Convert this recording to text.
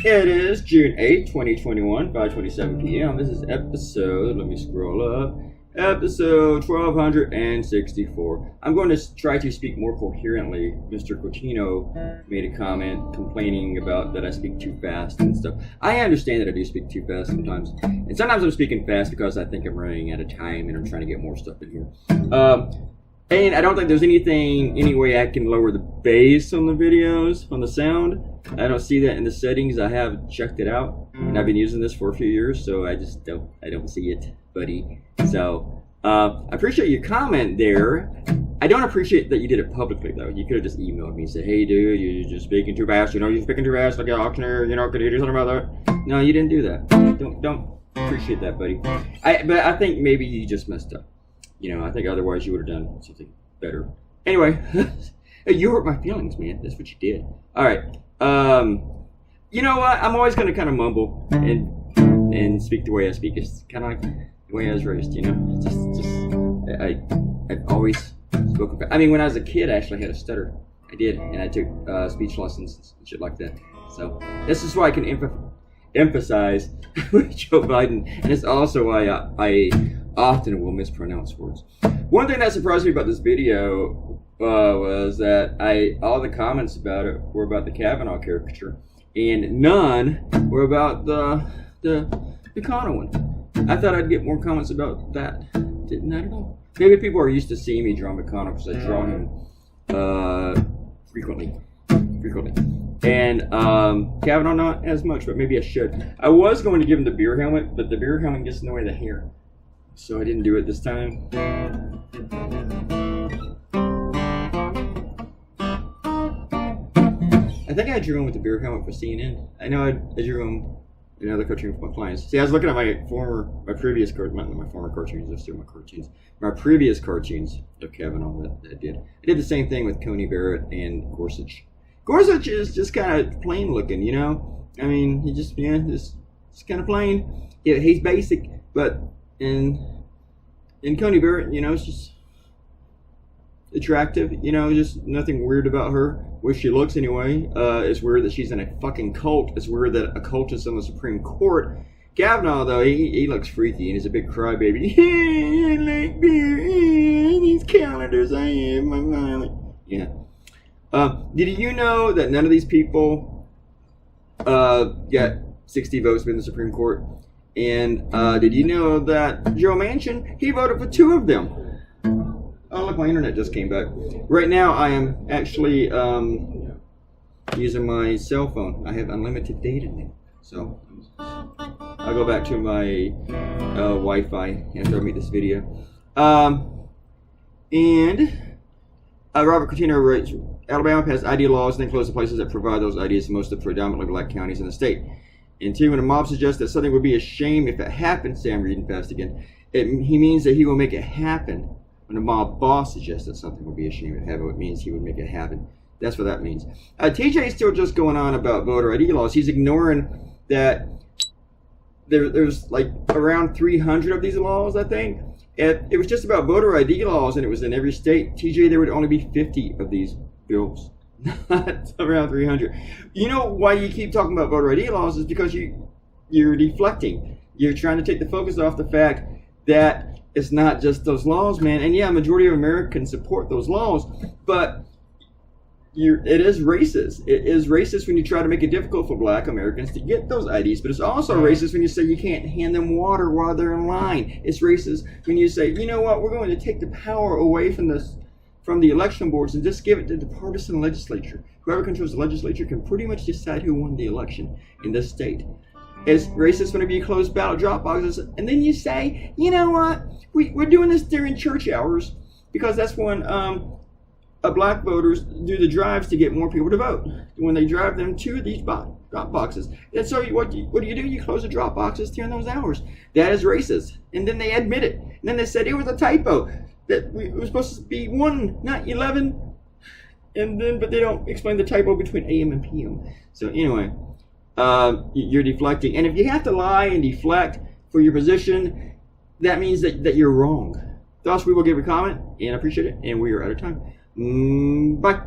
It is June 8th, 2021, 5:27 p.m. This is episode, let me scroll up, episode 1264. I'm going to try to speak more coherently. Mr. Cotino made a comment complaining about that I speak too fast and stuff. I understand that I do speak too fast sometimes. And sometimes I'm speaking fast because I think I'm running out of time and I'm trying to get more stuff in here. And I don't think there's any way I can lower the bass on the videos, on the sound. I don't see that in the settings. I have checked it out, and I've been using this for a few years, so I just don't see it, buddy. So, I appreciate your comment there. I don't appreciate that you did it publicly, though. You could have just emailed me and said, hey, dude, you're just speaking too fast. You know, you're speaking too fast like an auctioneer. You're not going to do something about that. No, you didn't do that. Don't appreciate that, buddy. But I think maybe you just messed up. You know, I think otherwise you would have done something better. Anyway, you hurt my feelings, man. That's what you did. All right. You know what? I'm always going to kind of mumble and speak the way I speak. It's kind of like the way I was raised, you know? I've always spoken. I mean, when I was a kid, I actually had a stutter. I did, and I took speech lessons and shit like that. So this is why I can emphasize with Joe Biden, and it's also why I often will mispronounce words. One thing that surprised me about this video was that all the comments about it were about the Kavanaugh caricature, and none were about the Connor one. I thought I'd get more comments about that. Didn't at all. Maybe people are used to seeing me draw McConnell because I draw him frequently. And Kavanaugh not as much, but maybe I should. I was going to give him the beer helmet, but the beer helmet gets in the way of the hair, so I didn't do it this time. I think I drew him with the beer helmet for CNN. I know I drew him in another cartoon for my clients. See, I was looking at my previous cartoons, not my former cartoons, they're still my cartoons. My previous cartoons of Kavanaugh that I did. I did the same thing with Coney Barrett and Gorsuch. Gorsuch is just kind of plain looking, you know? I mean, he just kind of plain. Yeah, he's basic, but in Coney Barrett, you know, it's just attractive, you know, just nothing weird about her. Way she looks anyway. It's weird that she's in a fucking cult. It's weird that a cult is on the Supreme Court. Kavanaugh, though, he looks freaky and he's a big crybaby. I like beer. These calendars, I am my violet. Yeah. Did you know that none of these people got 60 votes in the Supreme Court? And did you know that Joe Manchin, he voted for 2 of them? Oh, look, my internet just came back. Right now, I am actually using my cell phone. I have unlimited data now. So, I'll go back to my Wi-Fi after I make this video. Robert Cotino writes, Alabama passed ID laws and then closed the places that provide those IDs in most of the predominantly black counties in the state. And 2, when a mob suggests that something would be a shame if it happened, say I'm reading fast again, he means that he will make it happen. When a mob boss suggests that something would be a shame if it happened, it means he would make it happen. That's what that means. TJ is still just going on about voter ID laws. He's ignoring that there's like around 300 of these laws, I think. If it was just about voter ID laws and it was in every state, TJ, there would only be 50 of these bills. Not around 300. You know why you keep talking about voter ID laws is because you're deflecting. You're trying to take the focus off the fact that it's not just those laws, man. And yeah, majority of Americans support those laws, but it is racist. It is racist when you try to make it difficult for black Americans to get those IDs, but it's also racist when you say you can't hand them water while they're in line. It's racist when you say, you know what, we're going to take the power away from the election boards and just give it to the partisan legislature. Whoever controls the legislature can pretty much decide who won the election in this state. It's racist whenever you close ballot drop boxes and then you say, you know what, we're doing this during church hours because that's when black voters do the drives to get more people to vote. When they drive them to these drop boxes. And so what do? You close the drop boxes during those hours. That is racist. And then they admit it. And then they said it was a typo. That it was supposed to be 1, not 11. But they don't explain the typo between AM and PM. So anyway, you're deflecting. And if you have to lie and deflect for your position, that means that you're wrong. Thus, we will give a comment, and I appreciate it, and we are out of time. Bye.